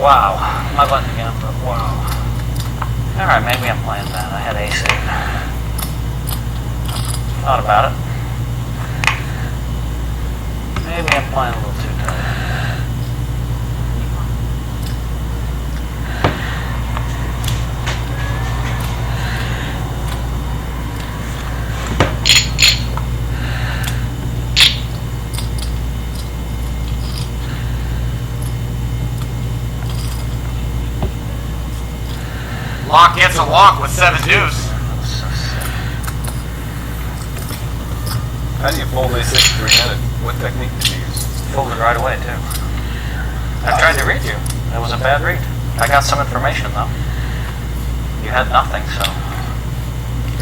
wow. My button again, but wow. Alright, maybe I'm playing bad. I had ace 8. Thought about it. Maybe I'm playing a little too tight. Lock gets a walk with 7 deuce. How do you fold ace 6 3-handed? What technique do you use? Folded right away, too. I tried to read you. It was a bad read. I got some information, though. You had nothing, so...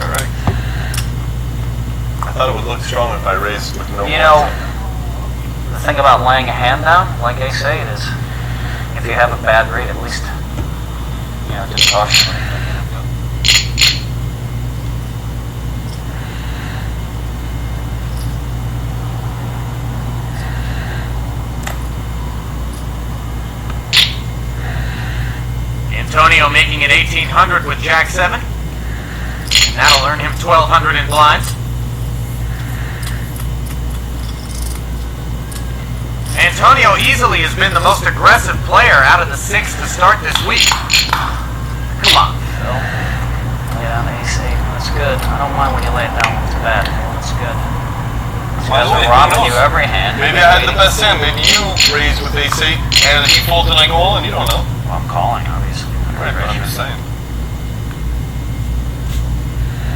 Alright. I thought it would look strong if I raised with no... You know, the thing about laying a hand down, like ace 8, is if you have a bad read, at least, you know, just caution. Antonio making it 1800 with Jack 7. That'll earn him 1200 in blinds. Antonio easily has been the most aggressive player out of the 6 to start this week. Come on, Phil. Lay down ace 8. That's good. I don't mind when you lay it down when it's bad. That's good. These guys are robbing you every hand. Maybe I had the best hand. Maybe you raised with ace 8 and he folded and I go all in. You don't know. Well, I'm calling, obviously. Right, but I'm just saying.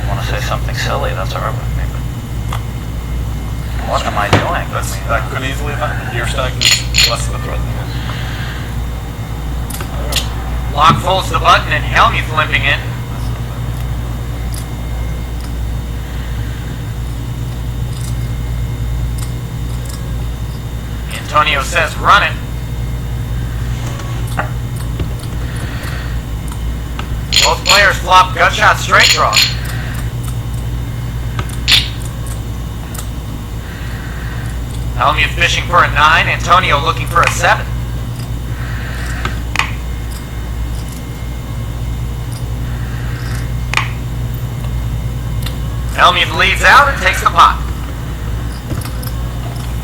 You want to say something silly, that's alright with me, but what am I doing? That could easily happen. Your stack is less of a threat than his. Lock folds the button and Helmuth limping in. Antonio says run it. Both players flop gut shot straight draw. Helmuth fishing for a 9, Antonio looking for a 7. Helmuth leads out and takes the pot.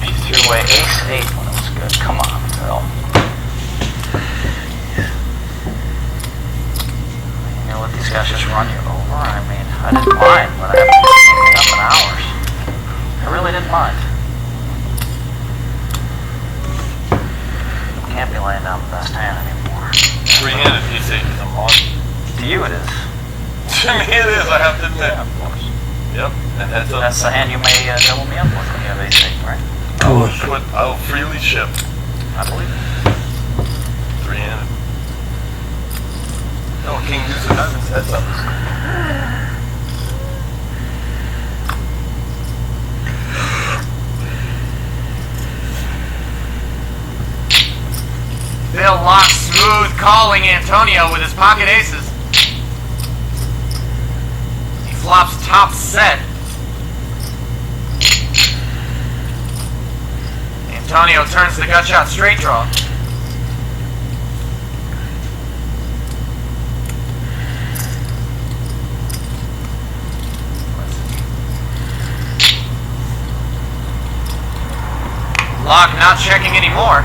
He threw away ace 8 when it was good. Come on, Phil. You know, let these guys just run you over. I mean, I didn't mind, but I haven't been keeping up in hours. I really didn't mind. Can't be laying down the best hand anymore. 3-handed ace 8 is a monster. To you it is. To me it is, I have to admit. Yeah, of course. Yep, and heads up. That's the hand you may double me up with when you have ace 8, right? I'll freely ship. I believe it. 3-handed. No, king deuce of diamonds, heads up. Bill locks smooth, calling Antonio with his pocket aces. He flops top set. Antonio turns the gut shot straight draw. Lock not checking anymore.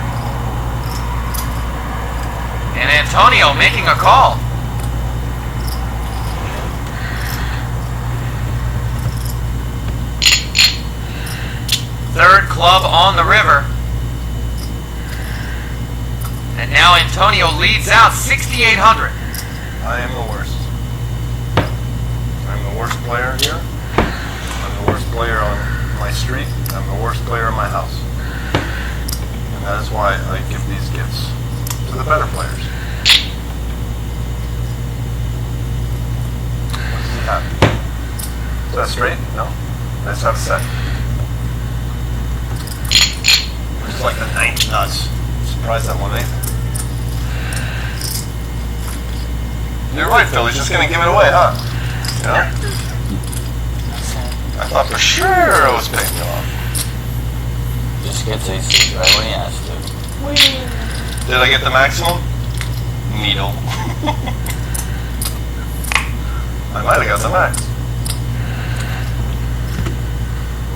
And Antonio making a call. Third club on the river. And now Antonio leads out 6,800. I am the worst. I'm the worst player here. I'm the worst player on my street. I'm the worst player in my house. And that is why I give these gifts to the better players. What does he have? Is that straight? No. Let's have a set. Which is like the 9th nuts. Surprised that one ain't. You're right, Phil. He's just going to give it away, huh? Yeah. I thought for sure I was paying you off. Just gets aces right when he has to. Did I get the maximum? needle. I might have got some axe.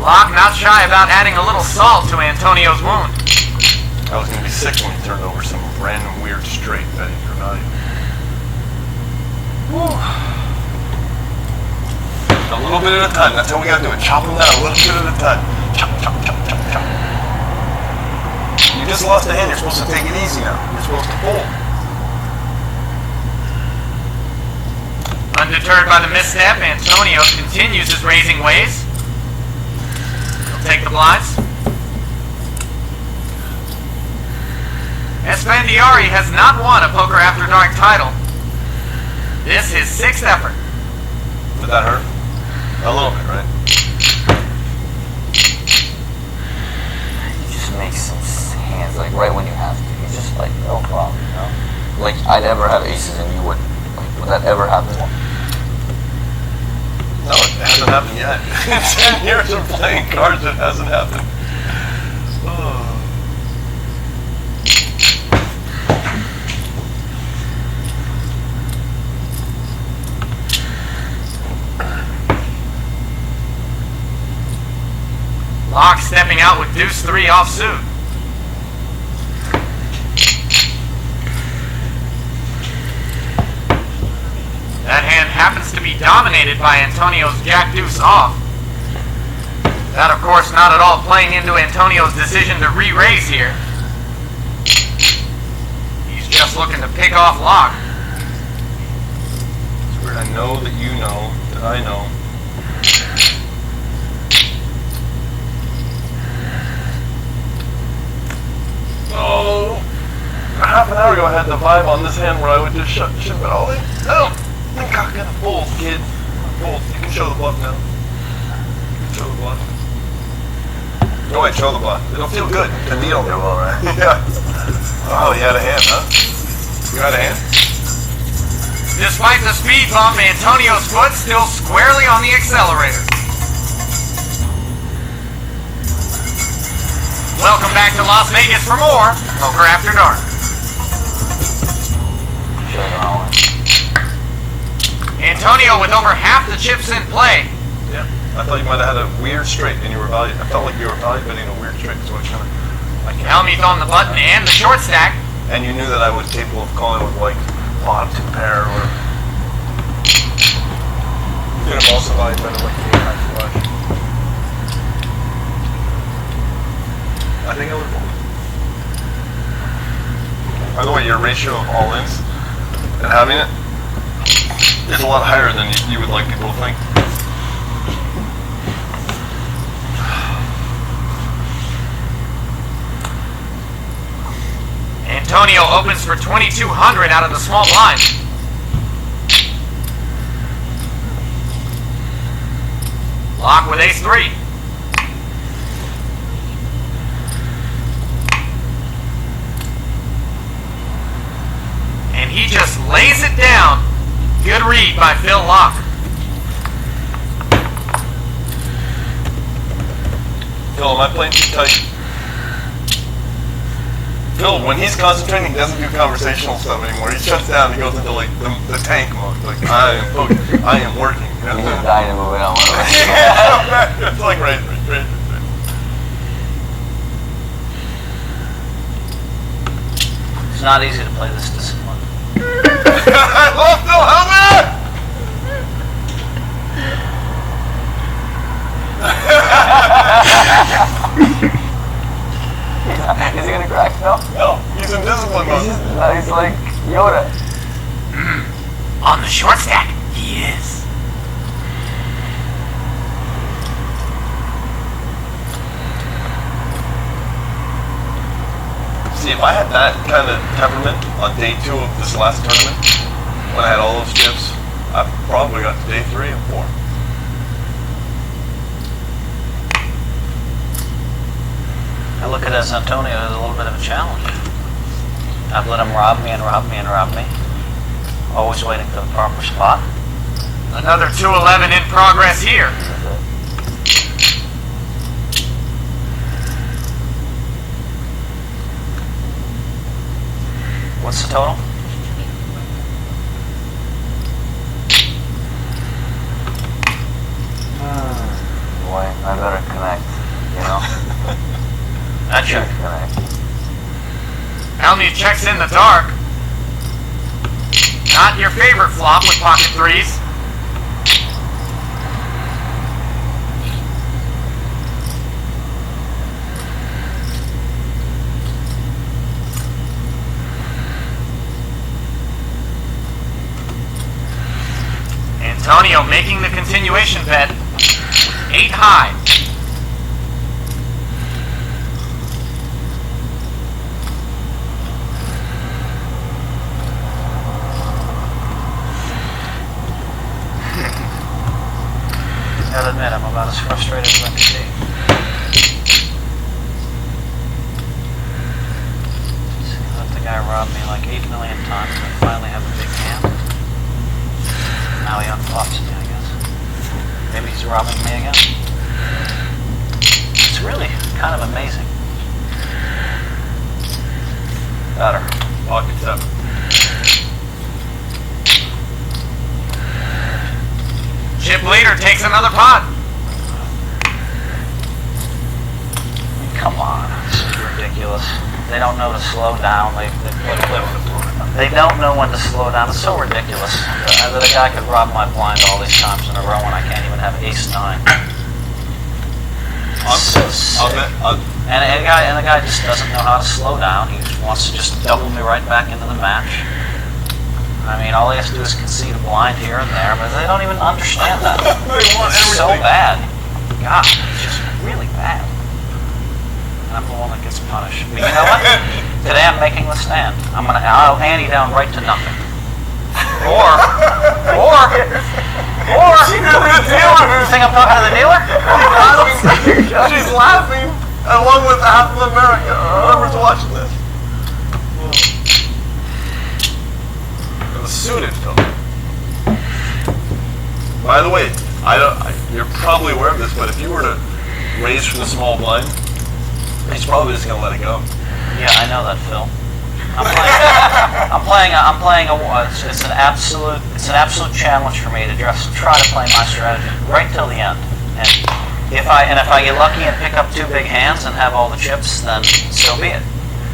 Locke not shy about adding a little salt to Antonio's wound. I was gonna be sick when he turned over some random weird straight betting for value. Whew. A little bit at a time. That's how we gotta do it. Chop them down a little bit at a time. Chop, chop, chop, chop, chop. You just lost a hand. You're supposed to take it easy now. You're supposed to fold. Undeterred by the misstep, Antonio continues his raising ways. He'll take the blinds. Esfandiari has not won a Poker After Dark title. This is his 6th effort. Did that hurt? A little bit, right? You just make some hands like right when you have to. You just like no problem, you know. Like I'd ever have aces and you wouldn't. Like would that ever happen? No, it hasn't happened yet. In 10 years of playing cards, it hasn't happened. Oh. Locke stepping out with deuce 3 offsuit. That hand happens to be dominated by Antonio's jack deuce off. That, of course, not at all playing into Antonio's decision to re-raise here. He's just looking to pick off Locke. It's weird. I know that you know that I know. Oh, half an hour ago I had the vibe on this hand where I would just ship it all in. No, I think I'm gonna fold, kid. Fold. You can show the bluff now. Show the bluff. Go ahead, show the bluff. It'll feel good. The needle there will, right? Yeah. Oh, you had a hand, huh? You had a hand? Despite the speed bump, Antonio's foot still squarely on the accelerator. Welcome back to Las Vegas for more Poker After Dark. Antonio with over half the chips in play. Yeah, I thought you might have had a weird straight and you were value. I felt like you were value betting a weird straight, so I kind of like. Helmuth on the button and the short stack. And you knew that I was capable of calling with like bottom 2 pair or. You could have also value betted like the 8 flush. I think I would. By the way, your ratio of all-ins and having it is a lot higher than you would like people to think. Antonio opens for 2,200 out of the small blind. Locke with ace-3. And he just lays it down. Good read by Phil Locke. Phil, am I playing too tight? Phil, when he's concentrating, he doesn't do conversational stuff anymore. He shuts down. He goes into like the tank mode. Like I am working. You know? He's dying to move it on. Yeah, it's like right. It's not easy to play this discipline. I love Phil Helmet! Is he gonna crack? No. No, he's in discipline mode. He's like Yoda. On the short stack, he is. See, if I had that kind of temperament on day 2 of this last tournament, when I had all those chips, I probably got to day 3 and 4. I look at this Antonio as a little bit of a challenge. I've let him rob me and rob me and rob me. Always waiting for the proper spot. Another 211 in progress here. What's the total? I check. Connect. Helmy checks in the dark. Not your favorite flop with pocket threes. Antonio making the continuation bet. 8 high. I gotta admit, I'm about as frustrated as I can be. Seems like the guy robbed me like 8 million times and I finally have a big hand. Now he unflops me, I guess. Maybe he's robbing me again. It's really kind of amazing. Better. Pocket 7. Chip leader takes another pot. Come on, this is ridiculous. They don't know to slow down. They don't know when to slow down. It's so ridiculous that a guy could rob my blind all these times in a row when I can't even have ace-9. So sick. And the guy just doesn't know how to slow down. He just wants to just double me right back into the match. I mean, all he has to do is concede a blind here and there, but they don't even understand that. It's so bad. God, it's just really bad. And I'm the one that gets punished. But you know what? Today I'm making the stand. I'll ante down right to nothing. Or, you think I'm talking to the dealer? She's laughing along with half of America. Whoever's watching this. It was suited, Phil. By the way, you're probably aware of this, but if you were to raise from the small blind, he's probably just gonna let it go. Yeah, I know that, Phil. It's an absolute challenge for me to just try to play my strategy right till the end. And if I get lucky and pick up 2 big hands and have all the chips, then so be it.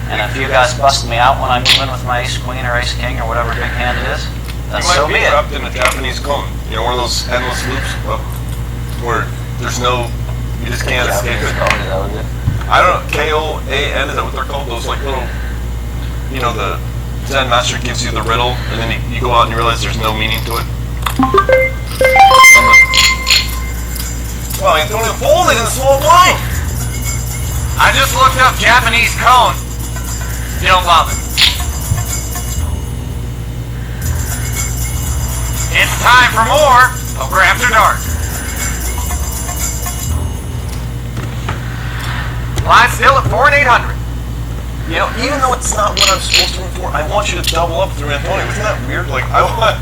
And if you guys bust me out when I move in with my ace queen or ace king or whatever big hand it is, then so be it. You might be trapped in a Japanese cone. You know, one of those endless loops where there's no, you just can't escape it. I don't know, K-O-A-N, is that what they're called? Those like little, you know, the Zen master gives you the riddle, and then you go out and you realize there's no meaning to it. Well, Antonio folded in the small blind. I just looked up Japanese cone. Still love it. It's time for more Poker After Dark. Live still at 4 and 800. You know, even though it's not what I'm supposed to root for, I want you to double up through Antonio. Isn't that weird? Like, I want...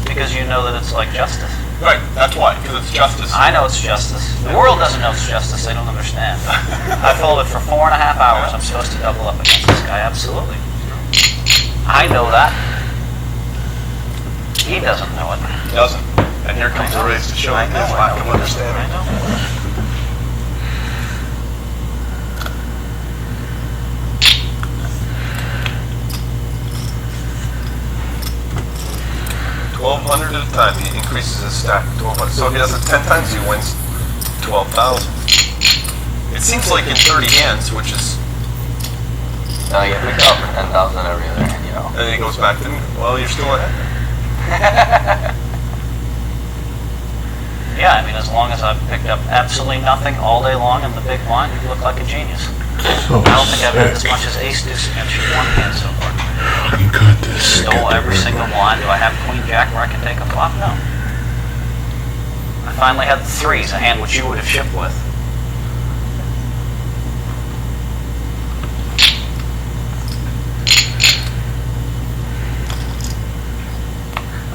Because you know that it's like justice. Right, that's why, because it's justice. I know it's justice. The world doesn't know it's justice. They don't understand. I folded for 4.5 hours. I'm supposed to double up against this guy. Absolutely. I know that. He doesn't know it. He doesn't. And here comes the race to show his lack of understanding. I know. 1,200 at a time, he increases his stack to 1,200. So if he does it 10 times, he wins 12,000. It seems like in 30 hands, which is... Now you get picked up for 10,000 every other hand, you know. And then he goes back to, well, you're still ahead. Yeah, I mean, as long as I've picked up absolutely nothing all day long in the big blind, you look like a genius. So I don't think I've had as sick. much as ace deuce against you one hand so far. You got this. Stole every single blind. Do I have queen jack where I can take a flop? No. I finally had the threes, a hand which you would have shipped with.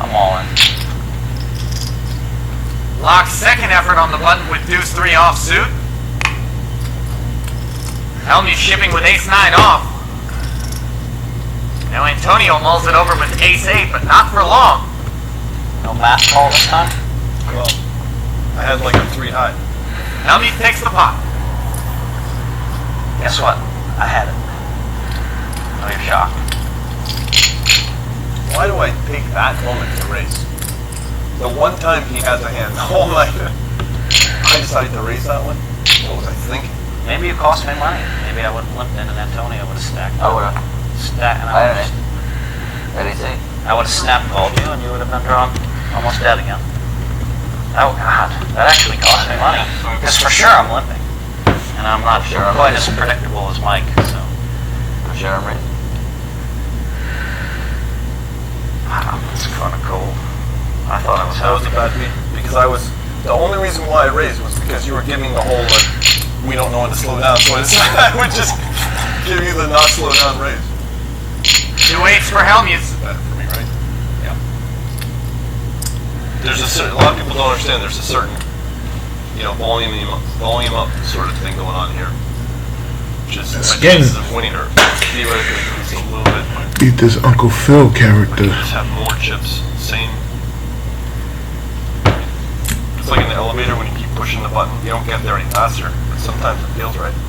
I'm all in. Lock's second effort on the button with deuce 3 offsuit. Helmy shipping with ace 9 off. Now Antonio mulls it over with ace 8, but not for long. No math call this time? Well, I had like a 3 high. Helmy takes the pot. Guess what? I had it. Oh, you're shocked. Why do I take that moment to raise? The one time he has a hand the whole night, I decided to raise that one. What was I thinking? Maybe it cost me money. Maybe I wouldn't limped in and Antonio would have stacked. I would have. Stacked, and I don't know. Anything? I would have snap called you, and you would have been drawn almost dead again. Oh God, that actually cost me money. Because for sure I'm limping, and I'm not Sure, quite as predictable as Mike. So I'm sure I'm raising. wow, that's kind of cool. I thought I was That was a healthy. bad beat because I was. The only reason why I raised was because you were giving the whole like, we don't know when to slow down, so I would just give you the not slow down raise. 2-8s for Helmuth. Better for me, right? Yeah. There's a lot of people don't understand. There's a certain, volume up sort of thing going on here, which is my Skin. chances of winning are theoretically increased a little bit. But Beat this Uncle Phil I character. can just have more chips. Same. It's like in the elevator when you keep pushing the button, you don't get there any faster, but sometimes it feels right.